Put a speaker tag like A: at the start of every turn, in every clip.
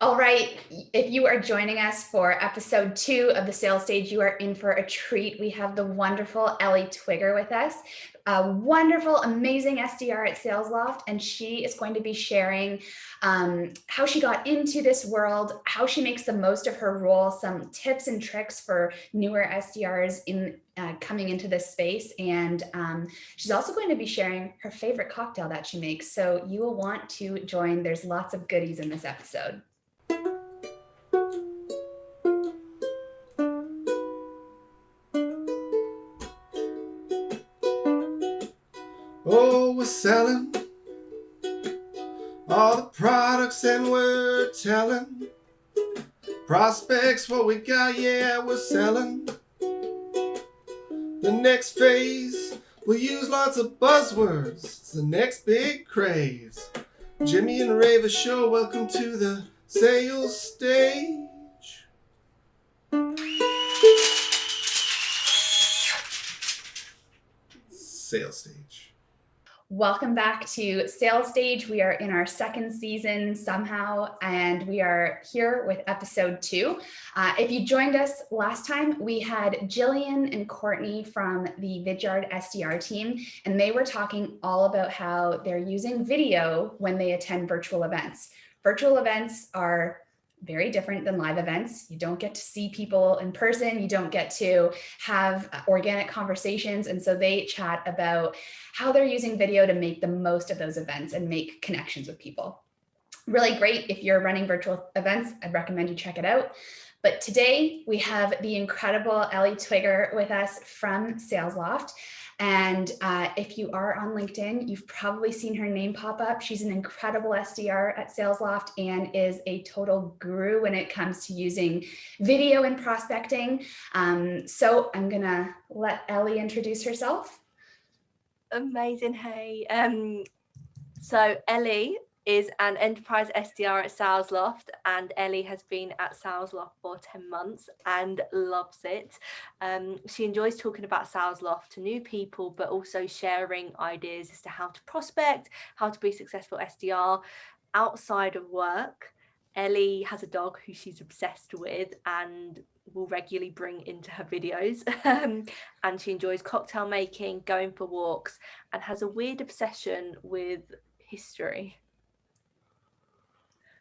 A: All right, if you are joining us for episode 2 of the sales stage, you are in for a treat. We have the wonderful Ellie Twigger with us, a wonderful, amazing SDR at SalesLoft, and she is going to be sharing how she got into this world, how she makes the most of her role, some tips and tricks for newer SDRs in coming into this space. And she's also going to be sharing her favorite cocktail that she makes. So you will want to join. There's lots of goodies in this episode.
B: Oh, we're selling all the products and we're telling prospects what we got, yeah, we're selling. The next phase, we'll use lots of buzzwords. It's the next big craze. Jimmy and Rava Show, welcome to the sales stage. Sales stage.
A: Welcome back to Sales Stage. We are in our second season somehow, and we are here with episode 2. If you joined us last time, we had Jillian and Courtney from the Vidyard SDR team, and they were talking all about how they're using video when they attend virtual events. Virtual events are very different than live events. You don't get to see people in person. You don't get to have organic conversations. And so they chat about how they're using video to make the most of those events and make connections with people. Really great. If you're running virtual events, I'd recommend you check it out. But today we have the incredible Ellie Twigger with us from SalesLoft. And if you are on LinkedIn, you've probably seen her name pop up. She's an incredible SDR at SalesLoft and is a total guru when it comes to using video and prospecting. So I'm gonna let Ellie introduce herself.
C: Amazing. Hey, so Ellie is an enterprise SDR at SalesLoft, and Ellie has been at SalesLoft for 10 months and loves it. She enjoys talking about SalesLoft to new people, but also sharing ideas as to how to prospect, how to be a successful SDR outside of work. Ellie has a dog who she's obsessed with and will regularly bring into her videos. And she enjoys cocktail making, going for walks, and has a weird obsession with history.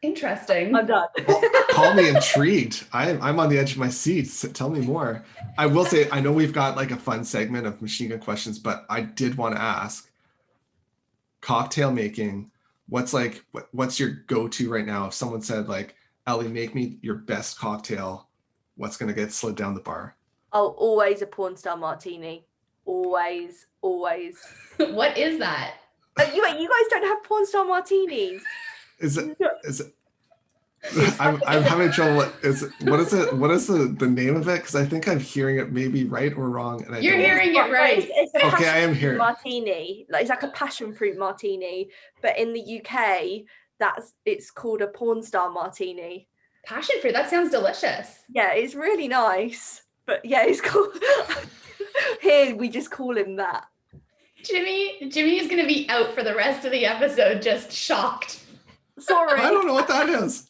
A: Interesting.
C: I'm done.
B: Call me intrigued. I'm on the edge of my seat. So tell me more. I will say, I know we've got like a fun segment of machine gun questions, but I did want to ask, cocktail making, what's your go-to right now? If someone said like, Ellie, make me your best cocktail, what's going to get slid down the bar?
C: Oh, always a porn star martini. Always.
A: What is that?
C: You guys don't have porn star martinis.
B: Is it I'm having trouble. What is it? What is the name of it? Because I think I'm hearing it maybe right or wrong. And
A: You're hearing it right.
C: Okay,
B: I am hearing
C: martini. It's like a passion fruit martini, but in the UK, it's called a porn star martini.
A: Passion fruit. That sounds delicious.
C: Yeah, it's really nice. But yeah, it's called. Here we just call him that.
A: Jimmy is going to be out for the rest of the episode, just shocked.
C: Sorry.
B: I don't know what that is.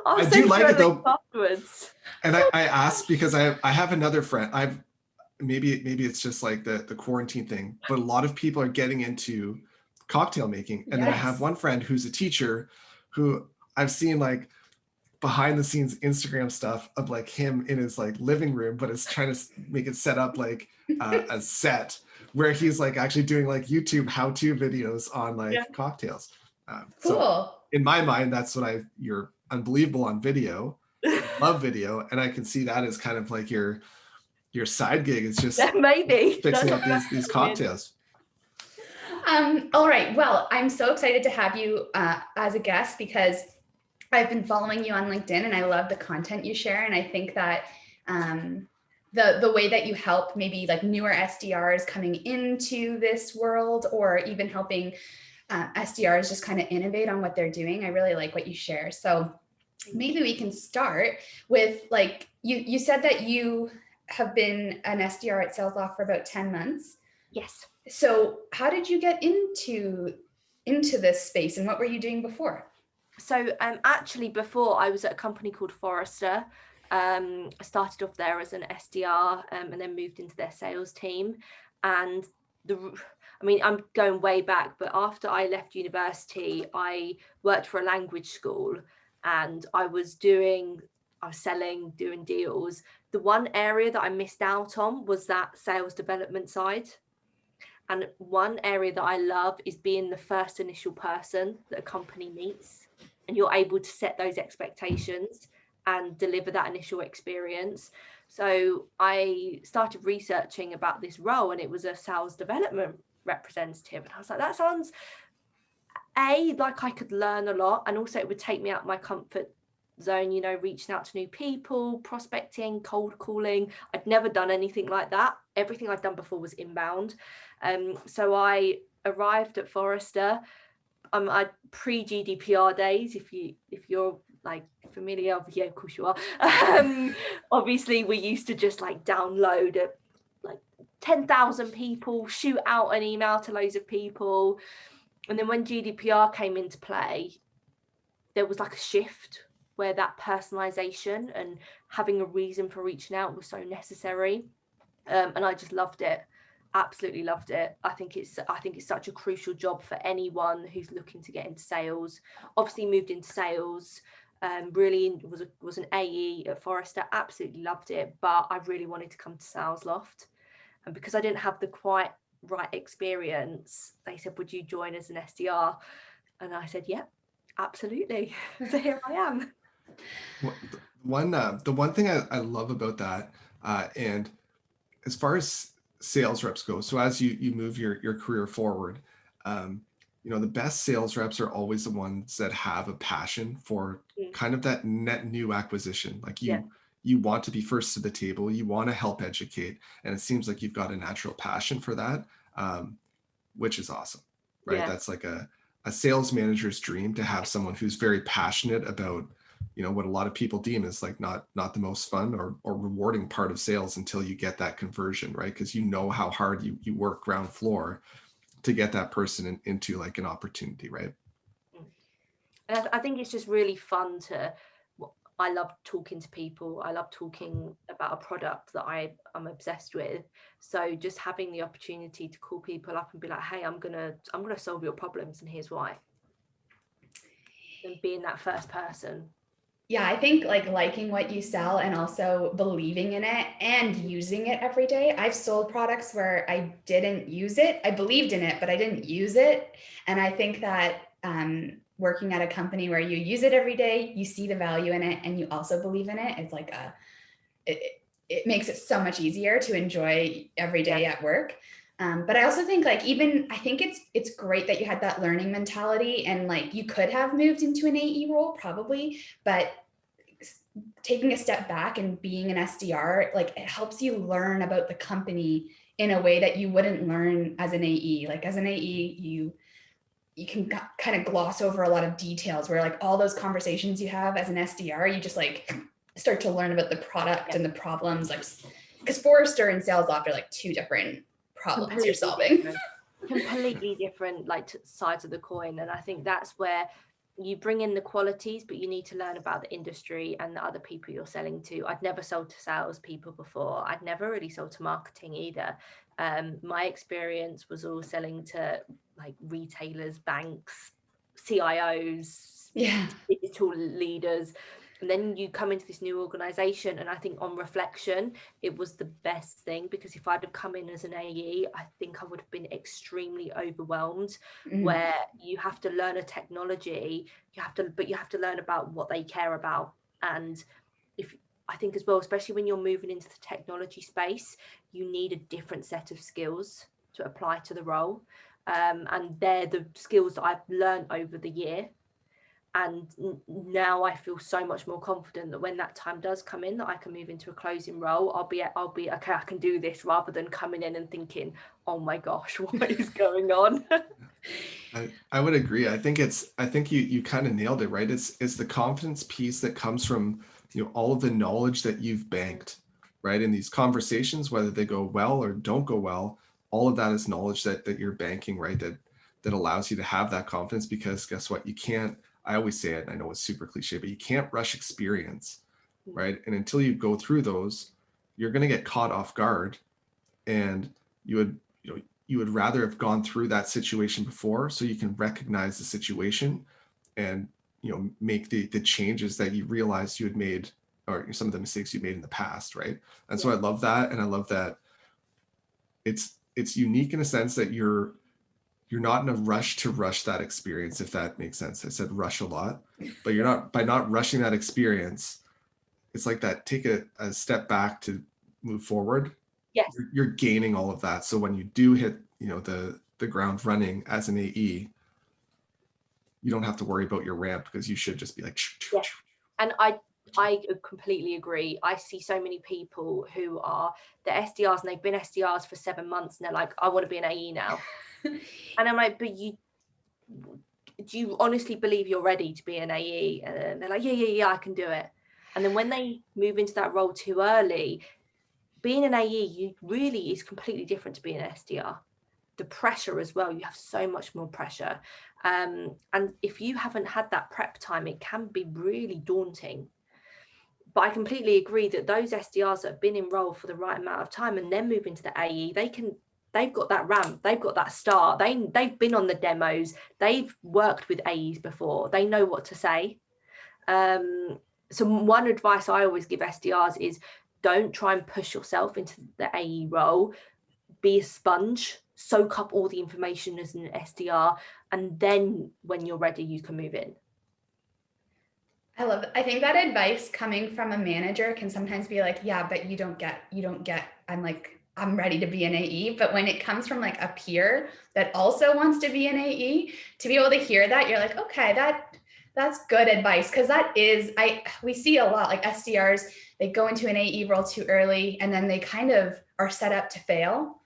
C: I
B: do like it though.
C: Afterwards.
B: And I asked because I have another friend. Maybe it's just like the quarantine thing, but a lot of people are getting into cocktail making. And then I have one friend who's a teacher who I've seen like behind the scenes Instagram stuff of like him in his like living room, but it's trying to make it set up like a set where he's like actually doing like YouTube how-to videos on like cocktails.
A: Cool.
B: So in my mind, that's what you're unbelievable on video. Love video, and I can see that as kind of like your side gig. It's just
C: maybe
B: fixing up these cocktails.
A: All right. Well, I'm so excited to have you as a guest because I've been following you on LinkedIn and I love the content you share. And I think that the way that you help maybe like newer SDRs coming into this world or even helping SDRs just kind of innovate on what they're doing. I really like what you share. So maybe we can start with like, you said that you have been an SDR at SalesLoft for about 10 months.
C: Yes.
A: So how did you get into this space and what were you doing before?
C: So actually, before I was at a company called Forrester. I started off there as an SDR and then moved into their sales team. And I'm going way back, but after I left university, I worked for a language school, and I was selling, doing deals. The one area that I missed out on was that sales development side. And one area that I love is being the first initial person that a company meets, and you're able to set those expectations and deliver that initial experience. So I started researching about this role, and it was a sales development representative. And I was like, that sounds like I could learn a lot, and also it would take me out my comfort zone, reaching out to new people, prospecting, cold calling. I'd never done anything like that. Everything I'd done before was inbound. So I arrived at Forrester. I pre-GDPR days, if you're like familiar, yeah, of course you are. Obviously we used to just like download 10,000 people, shoot out an email to loads of people. And then when GDPR came into play, there was like a shift where that personalization and having a reason for reaching out was so necessary. And I just loved it. Absolutely loved it. I think it's such a crucial job for anyone who's looking to get into sales. Obviously moved into sales, really was an AE at Forrester, absolutely loved it, but I really wanted to come to SalesLoft. And because I didn't have the quite right experience, they said, would you join as an SDR? And I said, yeah, absolutely. So here I am.
B: The one thing I love about that, and as far as sales reps go, so as you move your career forward, the best sales reps are always the ones that have a passion for kind of that net new acquisition. Like you want to be first to the table, you want to help educate, and it seems like you've got a natural passion for that, which is awesome, right? That's like a sales manager's dream, to have someone who's very passionate about what a lot of people deem as like not the most fun or rewarding part of sales until you get that conversion, right? Because how hard you work ground floor to get that person into like an opportunity, right?
C: And I think it's just really fun I love talking to people. I love talking about a product that I'm obsessed with. So just having the opportunity to call people up and be like, hey, I'm gonna solve your problems and here's why. And being that first person.
A: Yeah, I think liking what you sell and also believing in it and using it every day. I've sold products where I didn't use it. I believed in it, but I didn't use it. And I think that working at a company where you use it every day, you see the value in it, and you also believe in it, it's like it makes it so much easier to enjoy every day at work. But I also think I think it's great that you had that learning mentality, and you could have moved into an AE role probably, but taking a step back and being an SDR, it helps you learn about the company in a way that you wouldn't learn as an AE. As an AE, you can kind of gloss over a lot of details, where all those conversations you have as an SDR, you just start to learn about the product and the problems, because Forrester and SalesLoft are two different problems you're solving.
C: Completely different sides of the coin. And I think that's where you bring in the qualities, but you need to learn about the industry and the other people you're selling to. I'd never sold to salespeople before. I'd never really sold to marketing either. My experience was all selling to retailers, banks, CIOs, digital leaders. And then you come into this new organization, and I think on reflection, it was the best thing, because if I'd have come in as an AE, I think I would have been extremely overwhelmed, where you have to learn a technology, but you have to learn about what they care about. And I think as well, especially when you're moving into the technology space, you need a different set of skills to apply to the role. And they're the skills that I've learned over the year. And now I feel so much more confident that when that time does come in, that I can move into a closing role, I'll be okay, I can do this, rather than coming in and thinking, oh my gosh, what is going on?
B: I would agree. I think you kind of nailed it, right? It's the confidence piece that comes from all of the knowledge that you've banked, right? In these conversations, whether they go well or don't go well, all of that is knowledge that you're banking, right? That allows you to have that confidence, because guess what? I always say it, and I know it's super cliche, but you can't rush experience, right? And until you go through those, you're going to get caught off guard, and you would rather have gone through that situation before, so you can recognize the situation and make the changes that you realized you had made, or some of the mistakes you made in the past, right? And so I love that, and I love that it's unique in a sense that you're not in a rush to rush that experience, if that makes sense. I said rush a lot, but you're not, by not rushing that experience, it's like that, take a step back to move forward.
C: Yes.
B: You're gaining all of that. So when you do hit, the ground running as an AE, you don't have to worry about your ramp, because you should just be like,
C: yeah. And I completely agree. I see so many people who are the SDRs, and they've been SDRs for 7 months, and they're like, I want to be an AE now. And I'm like, but do you honestly believe you're ready to be an AE? And they're like, yeah, I can do it. And then when they move into that role too early, being an AE really is completely different to being an SDR. The pressure as well, you have so much more pressure. And if you haven't had that prep time, it can be really daunting. But I completely agree that those SDRs that have been in role for the right amount of time and then move into the AE, they've got that ramp, they've got that start, they've been on the demos, they've worked with AEs before, they know what to say. So one advice I always give SDRs is, don't try and push yourself into the AE role. Be a sponge, soak up all the information as an SDR, and then when you're ready, you can move in.
A: I love it. I think that advice coming from a manager can sometimes be like, yeah, but you don't get, I'm ready to be an AE. But when it comes from like a peer that also wants to be an AE, to be able to hear that, you're like, okay, that's good advice. Cause we see a lot, like SDRs, they go into an AE role too early, and then they kind of are set up to fail,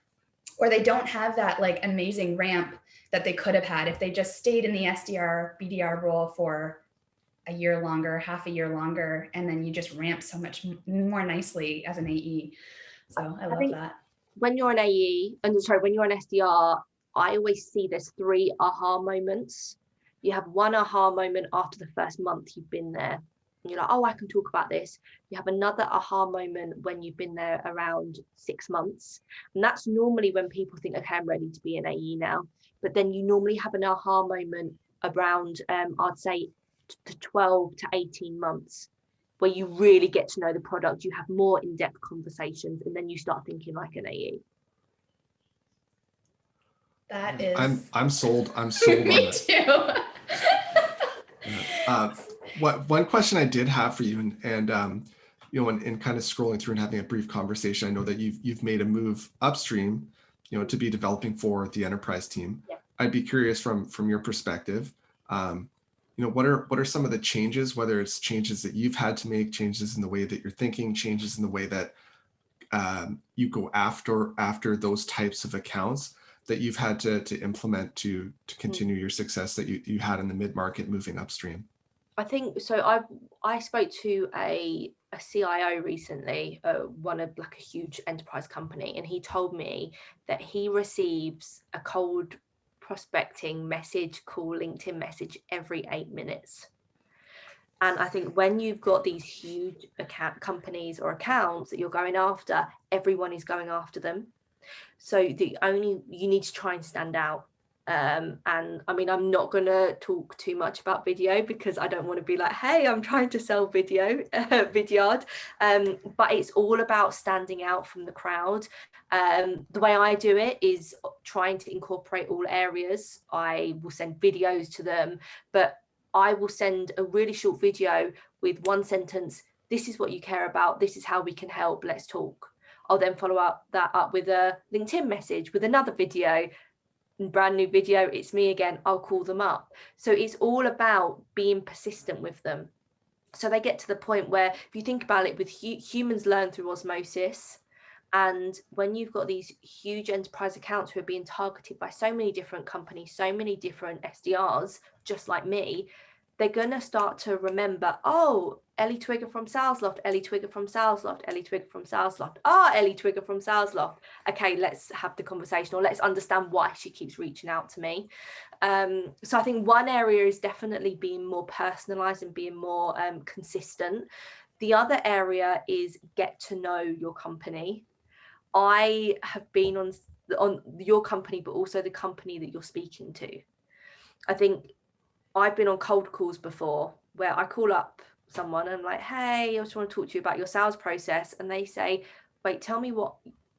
A: or they don't have that like amazing ramp that they could have had if they just stayed in the SDR, BDR role for a year longer, half a year longer, and then you just ramp so much more nicely as an AE. So I love that.
C: When you're an AE, when you're an SDR, I always see there's 3 aha moments. You have one aha moment after the first month you've been there, and you're like, oh, I can talk about this. You have another aha moment when you've been there around 6 months. And that's normally when people think, okay, I'm ready to be an AE now. But then you normally have an aha moment around, I'd say, to 12 to 18 months, where you really get to know the product, you have more in-depth conversations, and then you start thinking like an AE.
A: That is,
B: I'm sold. I'm sold.
A: Me too.
B: One question I did have for you, and in kind of scrolling through and having a brief conversation, I know that you've made a move upstream, to be developing for the enterprise team.
C: Yeah.
B: I'd be curious from your perspective, what are some of the changes, whether it's changes that you've had to make, changes in the way that you're thinking, changes in the way that you go after those types of accounts that you've had to implement to continue your success that you had in the mid-market moving upstream?
C: I think so. I spoke to a CIO recently, one of like a huge enterprise company, and he told me that he receives a cold prospecting message, call, LinkedIn message every 8 minutes. And I think when you've got these huge companies or accounts that you're going after, everyone is going after them. So you need to try and stand out. And I mean, I'm not going to talk too much about video because I don't want to be like, hey, I'm trying to sell Vidyard. But it's all about standing out from the crowd. The way I do it is trying to incorporate all areas. I will send videos to them, but I will send a really short video with one sentence. This is what you care about. This is how we can help. Let's talk. I'll then follow that up with a LinkedIn message with another video, brand new video. It's me again. I'll call them up. So it's all about being persistent with them. So they get to the point where, if you think about it, with humans learn through osmosis. And when you've got these huge enterprise accounts who are being targeted by so many different companies, so many different SDRs, just like me, they're going to start to remember, oh, Ellie Twigger from SalesLoft, Ellie Twigger from SalesLoft, Ellie Twigger from SalesLoft. Ellie Twigger from SalesLoft. Okay, let's have the conversation, or let's understand why she keeps reaching out to me. So I think one area is definitely being more personalized and being more consistent. The other area is get to know your company. I have been on your company, but also the company that you're speaking to. I think I've been on cold calls before where I call up someone and I'm like, hey, I just want to talk to you about your sales process. And they say, wait, tell me what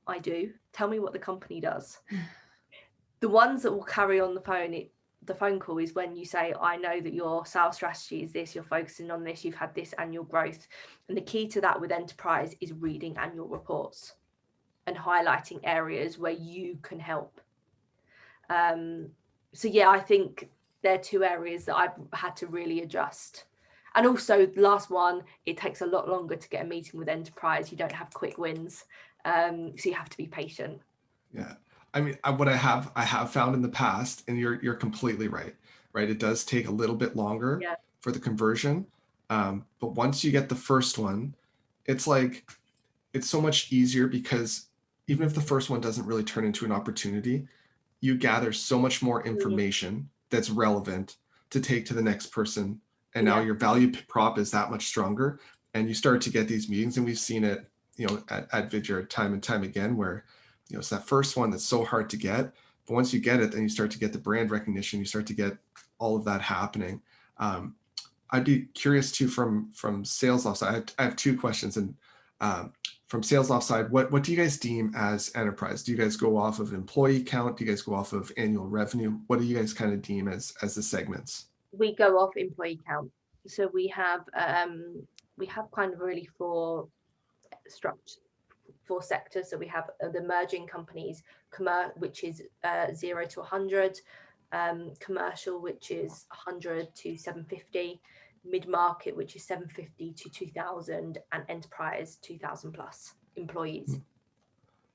C: I do. Tell me what the company does. The ones that will carry on the phone call is when you say, I know that your sales strategy is this, you're focusing on this, you've had this annual growth. And the key to that with enterprise is reading annual reports and highlighting areas where you can help. So yeah, I think they're two areas that I've had to really adjust. And also the last one, it takes a lot longer to get a meeting with enterprise. You don't have quick wins. So you have to be patient.
B: Yeah. I mean, what I have found in the past, and you're completely right? It does take a little bit longer for the conversion. But once you get the first one, it's like, it's so much easier because even if the first one doesn't really turn into an opportunity, you gather so much more information that's relevant to take to the next person. And now your value prop is that much stronger. And you start to get these meetings, and we've seen it, at Vidyard time and time again, where, it's that first one that's so hard to get. But once you get it, then you start to get the brand recognition. You start to get all of that happening. I'd be curious too, from SalesLoft side. I have two questions. And from SalesLoft side, what do you guys deem as enterprise? Do you guys go off of employee count? Do you guys go off of annual revenue? What do you guys kind of deem as the segments?
C: We go off employee count. So we have kind of really four sectors. So we have the emerging companies, which is 0 to 100, commercial, which is 100 to 750, mid-market, which is 750 to 2000, and enterprise 2000 plus employees.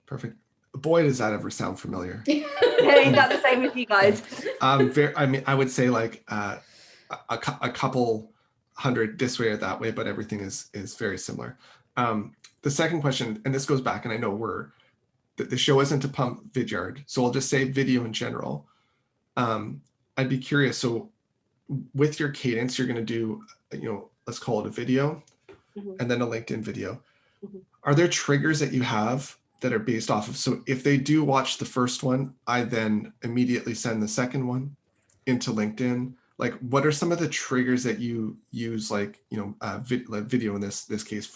B: Perfect. Boy, does that ever sound familiar.
C: Is that the same with you guys?
B: I would say like a couple hundred this way or that way, but everything is very similar. The second question, and this goes back, and I know the show isn't to pump Vidyard, so I'll just say video in general. I'd be curious. So with your cadence, you're going to do, let's call it a video, and then a LinkedIn video. Are there triggers that you have that are based off of? So if they do watch the first one, I then immediately send the second one into LinkedIn. Like, what are some of the triggers that you use, like, video in this case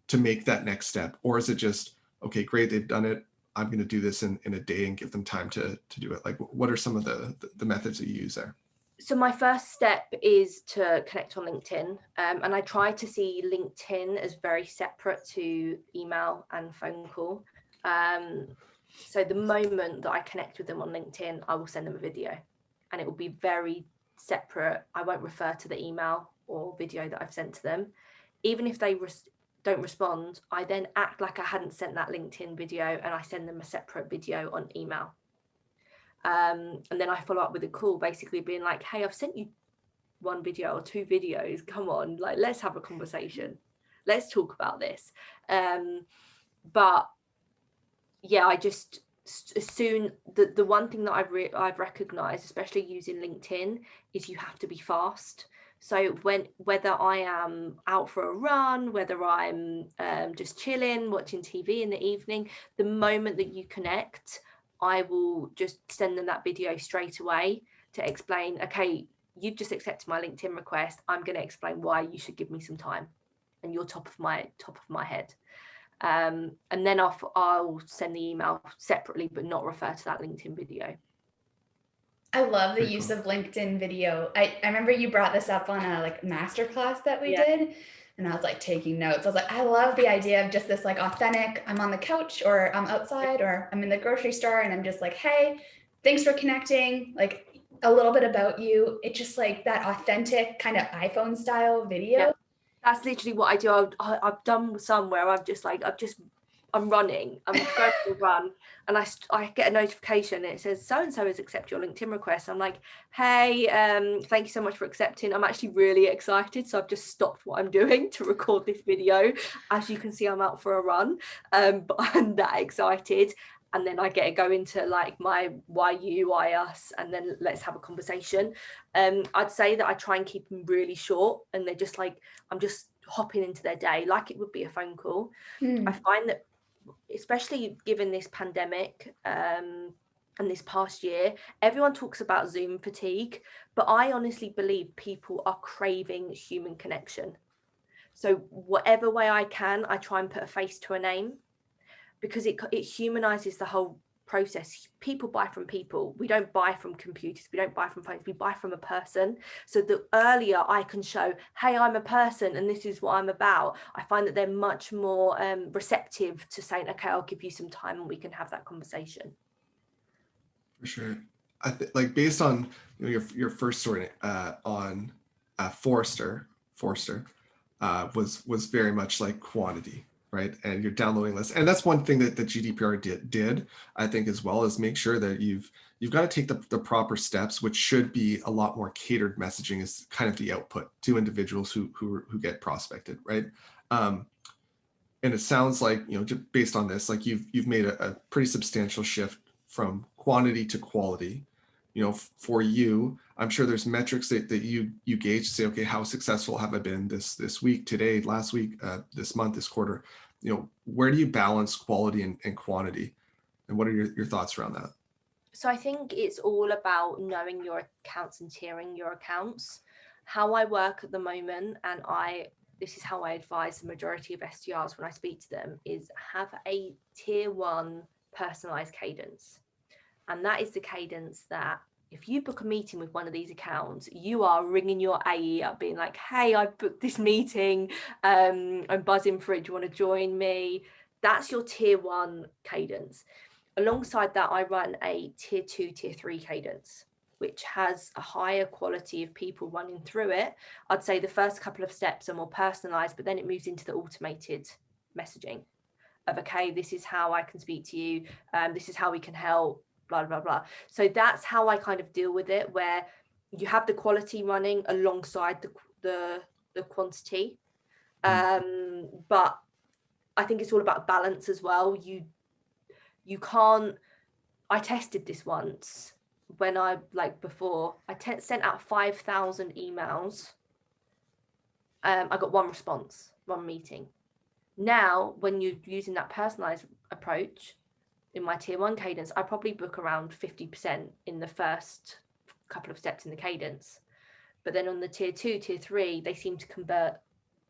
B: to make that next step? Or is it just, okay, great, they've done it, I'm going to do this in a day and give them time to do it? Like, what are some of the methods that you use there?
C: So my first step is to connect on LinkedIn, and I try to see LinkedIn as very separate to email and phone call. So the moment that I connect with them on LinkedIn, I will send them a video, and it will be very separate. I won't refer to the email or video that I've sent to them. Even if they don't respond, I then act like I hadn't sent that LinkedIn video, and I send them a separate video on email. And then I follow up with a call, basically being like, hey, I've sent you one video or two videos. Come on, like, let's have a conversation. Let's talk about this. But yeah, I just, as soon, the one thing that I've recognized, especially using LinkedIn, is you have to be fast. So whether I am out for a run, whether I'm just chilling, watching TV in the evening, the moment that you connect, I will just send them that video straight away to explain, okay, you've just accepted my LinkedIn request. I'm going to explain why you should give me some time, and you're top of my head. And then I'll send the email separately, but not refer to that LinkedIn video.
A: I love the use of LinkedIn video. I remember you brought this up on a masterclass that we did. And I was like taking notes. I was like, I love the idea of just this authentic, I'm on the couch or I'm outside or I'm in the grocery store and I'm just like, hey, thanks for connecting. Like a little bit about you. It's just like that authentic kind of iPhone style video.
C: Yeah. That's literally what I do. I've done some where I've just I'm running, I'm going for a run, and I get a notification. It says so and so has accepted your LinkedIn request. I'm like, hey, thank you so much for accepting. I'm actually really excited, so I've just stopped what I'm doing to record this video. As you can see, I'm out for a run, but I'm that excited. And then I get to go into like my why you, why us, and then let's have a conversation. I'd say that I try and keep them really short, and they're just like, I'm just hopping into their day like it would be a phone call. I find that, especially given this pandemic and this past year, everyone talks about Zoom fatigue, but I honestly believe people are craving human connection. So whatever way I can, I try and put a face to a name, because it humanizes the whole process. People buy from people. We don't buy from computers. We don't buy from phones. We buy from a person. So the earlier I can show, hey, I'm a person and this is what I'm about, I find that they're much more receptive to saying, okay, I'll give you some time and we can have that conversation.
B: For sure. Like based on your first story on Forrester was very much like quantity, right? And your downloading list. And that's one thing that the GDPR did, I think, as well, is make sure that you've got to take the proper steps, which should be a lot more catered messaging is kind of the output to individuals who get prospected, right? And it sounds like, just based on this, like you've made a pretty substantial shift from quantity to quality. For you, I'm sure there's metrics that you gauge to say, okay, how successful have I been this week, today, last week, this month, this quarter? Where do you balance quality and quantity? And what are your thoughts around that?
C: So I think it's all about knowing your accounts and tiering your accounts. How I work at the moment, and this is how I advise the majority of SDRs when I speak to them, is have a tier 1 personalized cadence. And that is the cadence that if you book a meeting with one of these accounts, you are ringing your AE up being like, hey, I booked this meeting. I'm buzzing for it. Do you want to join me? That's your tier 1 cadence. Alongside that, I run a tier 2, tier 3 cadence, which has a higher quality of people running through it. I'd say the first couple of steps are more personalized, but then it moves into the automated messaging of, okay, this is how I can speak to you. This is how we can help. Blah, blah, blah. So that's how I kind of deal with it, where you have the quality running alongside the quantity. But I think it's all about balance as well. You can't, I tested this once when I sent out 5,000 emails. I got one response, one meeting. Now, when you're using that personalized approach, in my tier 1 cadence, I probably book around 50% in the first couple of steps in the cadence. But then on the tier 2, tier 3, they seem to convert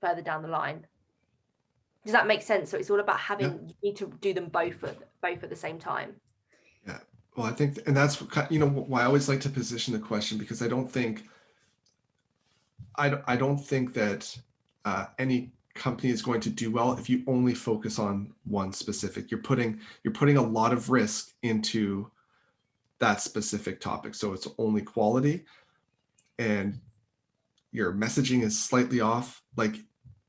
C: further down the line. Does that make sense? So it's all about you need to do them both at the same time.
B: Yeah. Well, I think, and that's why I always like to position the question, because I don't think that any company is going to do well if you only focus on one specific. You're putting a lot of risk into that specific topic. So it's only quality and your messaging is slightly off. Like,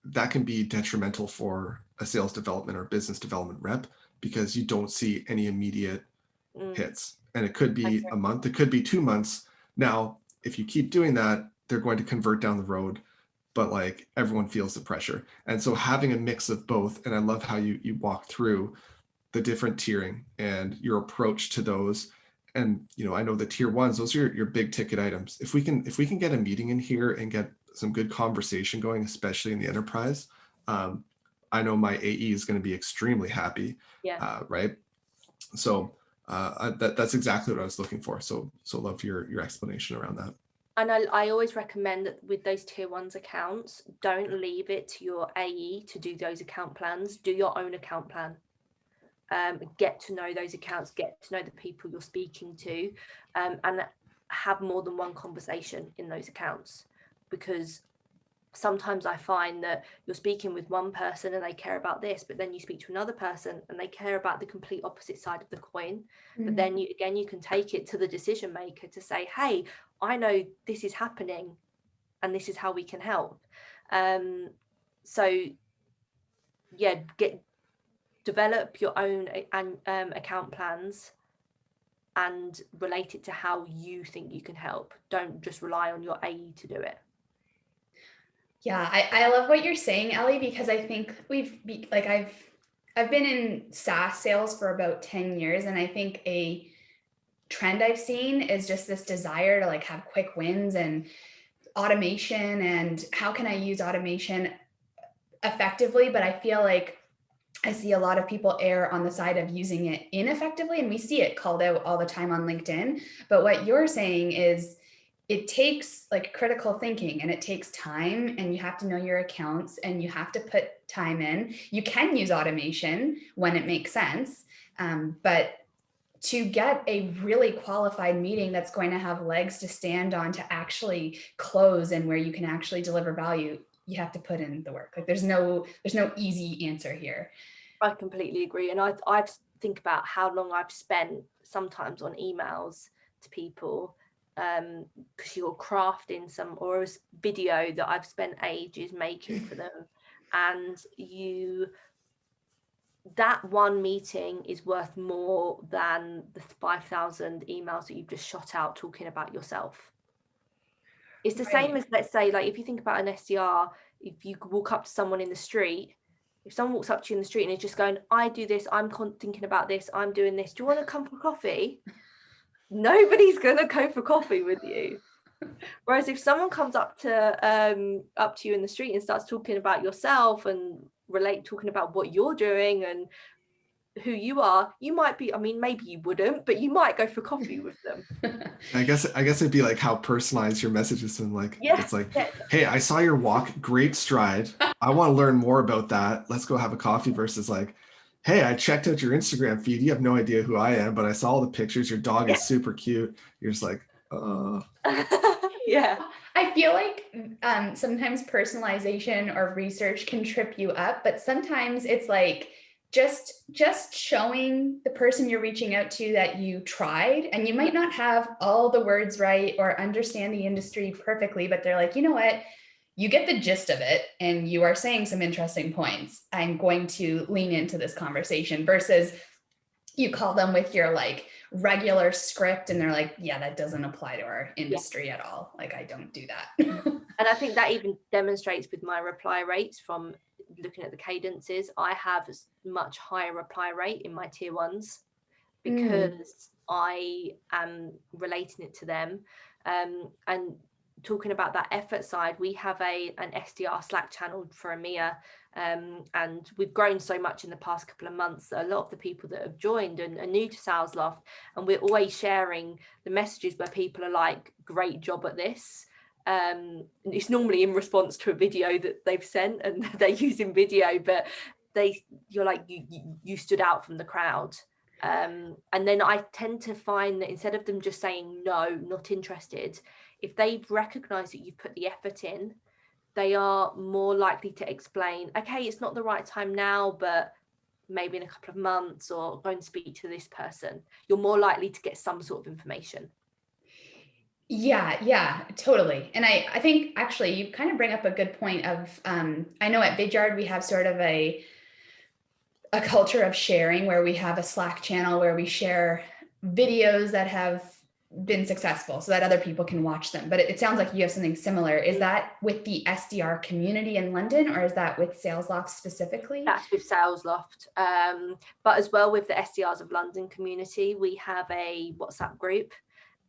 B: that can be detrimental for a sales development or business development rep, because you don't see any immediate hits. And it could be a month, it could be 2 months. Now, if you keep doing that, they're going to convert down the road, but like everyone feels the pressure. And so having a mix of both, and I love how you walk through the different tiering and your approach to those. And I know the tier 1s, those are your big ticket items. If we can get a meeting in here and get some good conversation going, especially in the enterprise, I know my AE is going to be extremely happy.
C: Yeah.
B: Right. So that's exactly what I was looking for. So love your explanation around that.
C: And I always recommend that with those tier 1s accounts, don't leave it to your AE to do those account plans. Do your own account plan. Get to know those accounts, get to know the people you're speaking to, and have more than one conversation in those accounts. Because sometimes I find that you're speaking with one person and they care about this, but then you speak to another person and they care about the complete opposite side of the coin. But then you can take it to the decision maker to say, hey, I know this is happening and this is how we can help. So yeah, develop your own account plans and relate it to how you think you can help. Don't just rely on your AE to do it.
A: Yeah, I love what you're saying, Ellie, because I think I've been in SaaS sales for about 10 years, and I think a trend I've seen is just this desire to like have quick wins and automation, and how can I use automation effectively. But I feel like I see a lot of people err on the side of using it ineffectively, and we see it called out all the time on LinkedIn. But what you're saying is it takes like critical thinking, and it takes time, and you have to know your accounts, and you have to put time in. You can use automation when it makes sense, but to get a really qualified meeting that's going to have legs to stand on to actually close and where you can actually deliver value, you have to put in the work. Like there's no easy answer here.
C: I completely agree. And I think about how long I've spent sometimes on emails to people, because you're crafting or a video that I've spent ages making for them, and that one meeting is worth more than the 5,000 emails that you've just shot out talking about yourself. It's the same as, let's say, like if you think about an SDR, if you walk up to someone in the street, if someone walks up to you in the street and is just going, I do this, I'm thinking about this, I'm doing this, do you want to come for coffee? Nobody's going to go for coffee with you. Whereas if someone comes up to you in the street and starts talking about yourself and talking about what you're doing and who you are, you might be, I mean, maybe you wouldn't, but you might go for coffee with them.
B: I guess it'd be like how personalized your message is. And like, it's like,
C: yeah.
B: Hey, I saw your walk, great stride. I want to learn more about that. Let's go have a coffee, versus like, hey, I checked out your Instagram feed. You have no idea who I am, but I saw all the pictures. Your dog is super cute. You're just like,
C: Yeah.
A: I feel like sometimes personalization or research can trip you up, but sometimes it's like just showing the person you're reaching out to that you tried, and you might not have all the words right or understand the industry perfectly, but they're like, you know what? You get the gist of it, and you are saying some interesting points. I'm going to lean into this conversation, versus you call them with your like regular script and they're like, yeah, that doesn't apply to our industry at all. Like, I don't do that.
C: And I think that even demonstrates with my reply rates from looking at the cadences. I have a much higher reply rate in my tier ones because I am relating it to them. And talking about that effort side, we have an SDR Slack channel for EMEA, and we've grown so much in the past couple of months that a lot of the people that have joined and are new to SalesLoft, and we're always sharing the messages where people are like, great job at this. It's normally in response to a video that they've sent and they're using video, but you're like, you stood out from the crowd. And then I tend to find that instead of them just saying no, not interested, if they've recognized that you've put the effort in, they are more likely to explain, okay, it's not the right time now, but maybe in a couple of months, or go and speak to this person. You're more likely to get some sort of information.
A: Yeah, totally. And I think actually you kind of bring up a good point of, I know at Vidyard we have sort of a culture of sharing, where we have a Slack channel where we share videos that have been successful so that other people can watch them. But it sounds like you have something similar. Is that with the SDR community in London, or is that with SalesLoft specifically?
C: That's with SalesLoft. But as well with the SDRs of London community, we have a WhatsApp group,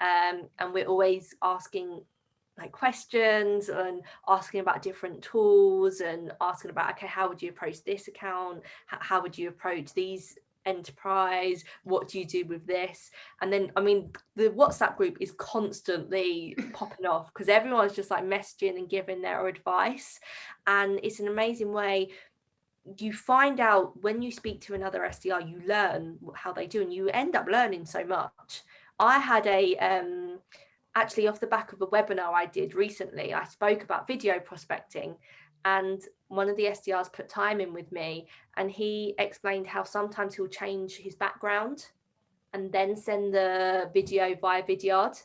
C: and we're always asking like questions and asking about different tools and asking about, okay, how would you approach this account? How would you approach these enterprise? What do you do with this? And then, I mean, the WhatsApp group is constantly popping off because everyone's just like messaging and giving their advice. And it's an amazing way. You find out when you speak to another SDR, you learn how they do, and you end up learning so much. I had actually off the back of a webinar I did recently, I spoke about video prospecting, and one of the SDRs put time in with me, and he explained how sometimes he'll change his background and then send the video via Vidyard,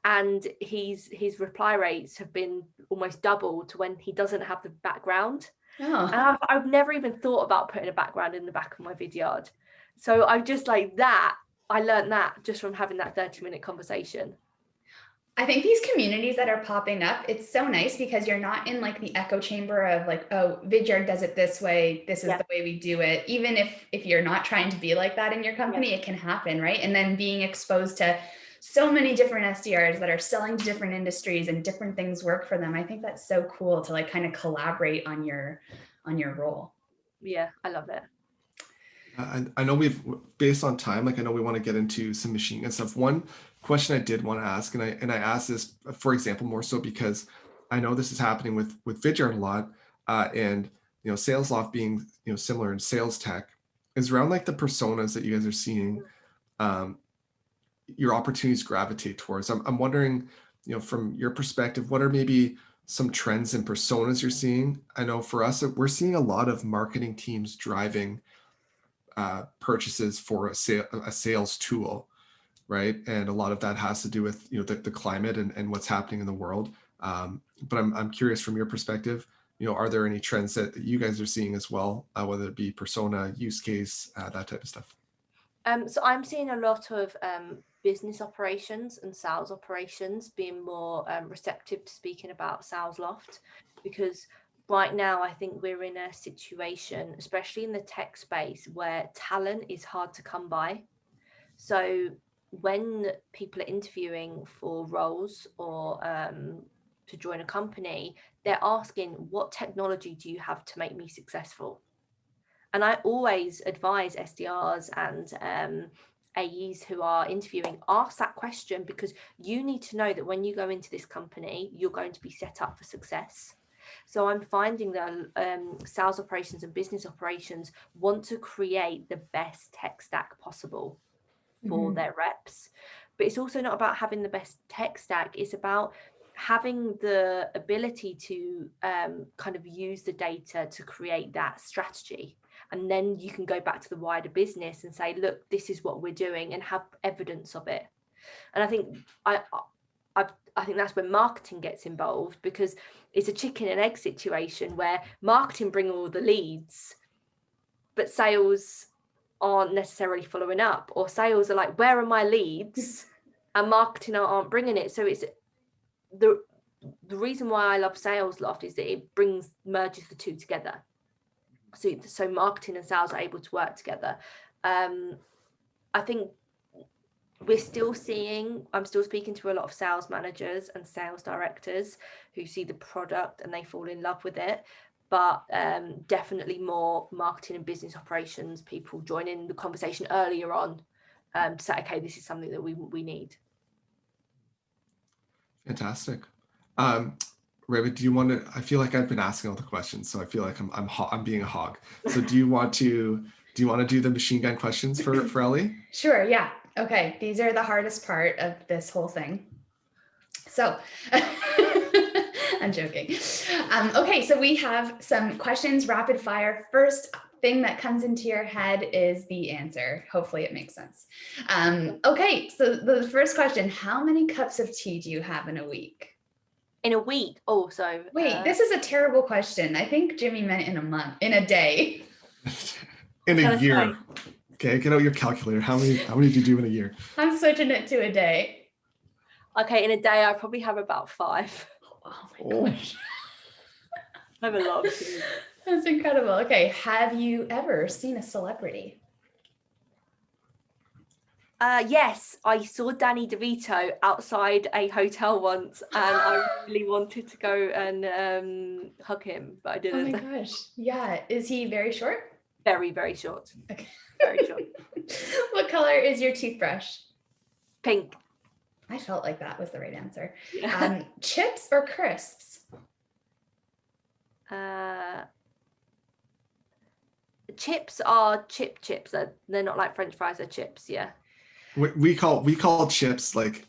C: and his reply rates have been almost double to when he doesn't have the background.
A: Oh.
C: And I've never even thought about putting a background in the back of my vidyard. So I've just like that. I learned that just from having that 30-minute conversation.
A: I think these communities that are popping up, it's so nice because you're not in like the echo chamber of like, oh, Vidyard does it this way. This is the way we do it. Even if you're not trying to be like that in your company, it can happen, right? And then being exposed to so many different SDRs that are selling to different industries and different things work for them. I think that's so cool to like kind of collaborate on your role.
C: Yeah, I love it.
B: I know based on time, like I know we want to get into some machine gun stuff. One question I did want to ask, and I asked this, for example, more so because I know this is happening with Vidyard a lot, and SalesLoft being similar in sales tech, is around like the personas that you guys are seeing, your opportunities gravitate towards. I'm wondering, from your perspective, what are maybe some trends and personas you're seeing? I know for us, we're seeing a lot of marketing teams driving purchases for a sales tool, right? And a lot of that has to do with the climate and what's happening in the world. But I'm curious from your perspective, are there any trends that you guys are seeing as well, whether it be persona, use case, that type of stuff?
C: So I'm seeing a lot of business operations and sales operations being more receptive to speaking about SalesLoft, because right now I think we're in a situation, especially in the tech space, where talent is hard to come by. So when people are interviewing for roles or to join a company, they're asking, what technology do you have to make me successful? And I always advise SDRs and AEs who are interviewing, ask that question, because you need to know that when you go into this company, you're going to be set up for success. So I'm finding that sales operations and business operations want to create the best tech stack possible for their reps. But it's also not about having the best tech stack. It's about having the ability to kind of use the data to create that strategy. And then you can go back to the wider business and say, look, this is what we're doing, and have evidence of it. And I think I think that's when marketing gets involved, because it's a chicken and egg situation where marketing bring all the leads, but sales aren't necessarily following up, or sales are like, where are my leads? And marketing aren't bringing it. So it's the reason why I love SalesLoft is that it merges the two together. So marketing and sales are able to work together. I think I'm still speaking to a lot of sales managers and sales directors who see the product and they fall in love with it. But definitely more marketing and business operations people join in the conversation earlier on to say, okay, this is something that we need.
B: Fantastic. Raven, do you want to? I feel like I've been asking all the questions, so I feel like I'm being a hog. So do you want to do the machine gun questions for Ellie?
A: Sure. Yeah. Okay. These are the hardest part of this whole thing. So I'm joking. Okay. So we have some questions, rapid fire. First thing that comes into your head is the answer. Hopefully it makes sense. Okay. So the first question, how many cups of tea do you have in a week?
C: In a week? Oh, so
A: wait, this is a terrible question. I think Jimmy meant in a month, in a day.
B: In a year. Okay, get out your calculator. How many do you do in a year?
A: I'm switching it to a day.
C: Okay, in a day I probably have about 5.
A: Oh my gosh.
C: I have a lot of tea.
A: That's incredible. Okay, have you ever seen a celebrity?
C: Yes, I saw Danny DeVito outside a hotel once, and I really wanted to go and hug him, but I didn't.
A: Oh my gosh. Yeah. Is he very short?
C: Very, very short.
A: Okay.
C: Very short.
A: What color is your toothbrush?
C: Pink.
A: I felt like that was the right answer.
C: Yeah.
A: Chips or crisps?
C: Chips are chips. They're not like French fries, they're chips. Yeah.
B: We call chips like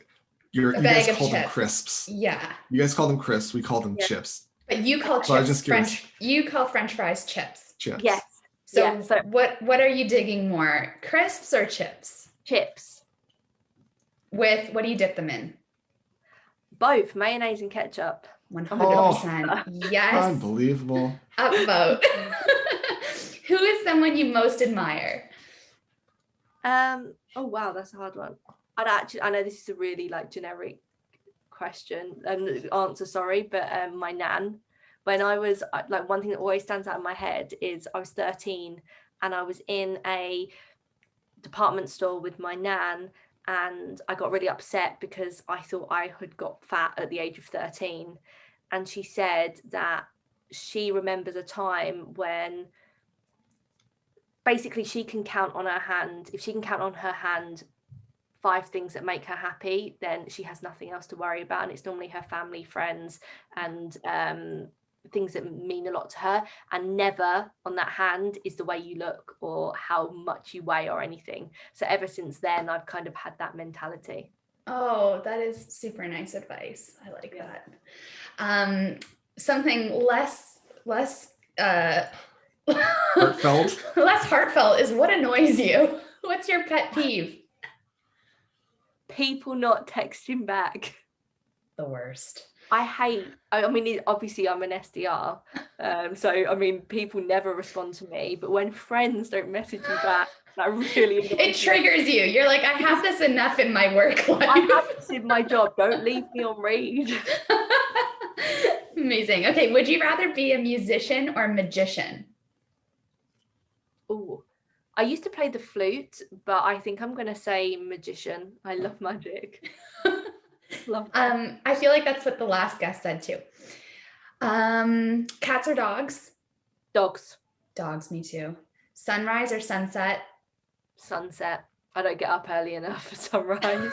B: you guys call them crisps.
A: Yeah.
B: You guys call them crisps. We call them chips.
A: But you call chips French. You call French fries chips.
B: Chips.
C: Yes.
A: So,
C: yeah,
A: what are you digging more, crisps or chips?
C: Chips.
A: With what do you dip them in?
C: Both mayonnaise and ketchup.
A: 100%. Yes.
B: Unbelievable.
A: Upvote. Who is someone you most admire?
C: Oh wow, that's a hard one. I know this is a really like generic question answer, sorry, but my nan. When I was like, one thing that always stands out in my head is I was 13 and I was in a department store with my nan, and I got really upset because I thought I had got fat at the age of 13. And she said that she remembers a time when basically she can count on her hand. If she can count on her hand 5 things that make her happy, then she has nothing else to worry about. And it's normally her family, friends, and things that mean a lot to her. And never on that hand is the way you look or how much you weigh or anything. So ever since then, I've kind of had that mentality.
A: Oh, that is super nice advice. I like that. Something less
B: Heartfelt.
A: Less heartfelt is what annoys you. What's your pet peeve?
C: People not texting back.
A: The worst.
C: I mean, obviously I'm an SDR. So, I mean, people never respond to me, but when friends don't message you back, that really
A: it triggers you. You're like, I have this enough in my work life.
C: I have this in my job. Don't leave me on read.
A: Amazing. Okay. Would you rather be a musician or a magician?
C: Oh, I used to play the flute, but I think I'm going to say magician. I love magic. Love that.
A: I feel like that's what the last guest said too. Cats or dogs?
C: Dogs.
A: Dogs, me too. Sunrise or sunset?
C: Sunset. I don't get up early enough for sunrise.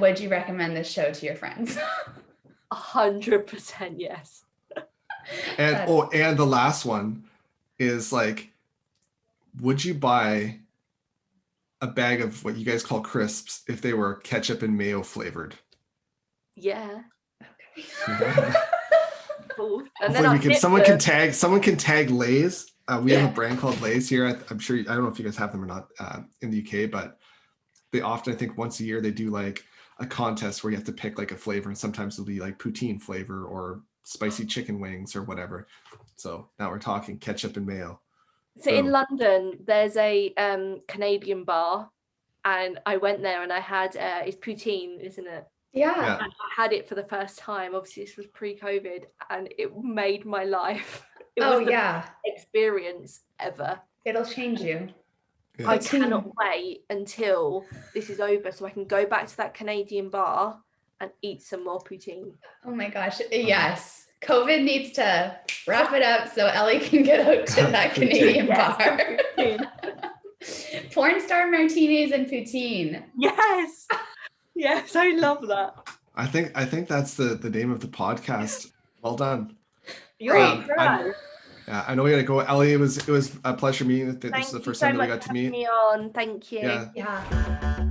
A: Would you recommend this show to your friends?
C: 100% yes.
B: And the last one is like, would you buy a bag of what you guys call crisps if they were ketchup and mayo flavored?
C: Yeah.
A: Okay.
C: Cool. And then
B: someone can tag Lay's. We have a brand called Lay's here. I'm sure, I don't know if you guys have them or not in the UK, but they often, I think once a year, they do like a contest where you have to pick like a flavor, and sometimes it'll be like poutine flavor or spicy chicken wings or whatever. So now we're talking ketchup and mayo.
C: So in London, there's a Canadian bar, and I went there and I had it's poutine, isn't it?
A: Yeah.
C: And I had it for the first time. Obviously, this was pre-COVID, and it made my life. It was the best experience ever.
A: It'll change you.
B: Yeah.
C: I cannot wait until this is over so I can go back to that Canadian bar and eat some more poutine.
A: Oh my gosh. Yes. COVID needs to wrap it up so Ellie can get out to that Canadian bar. Porn star martinis and poutine.
C: Yes. Yes, I love that.
B: I think that's the name of the podcast. Well done.
C: You're right.
B: Yeah, I know we gotta go. Ellie, it was a pleasure meeting. This is the first time that we got to meet.
C: Me on. Thank you.
B: Yeah.
A: Yeah.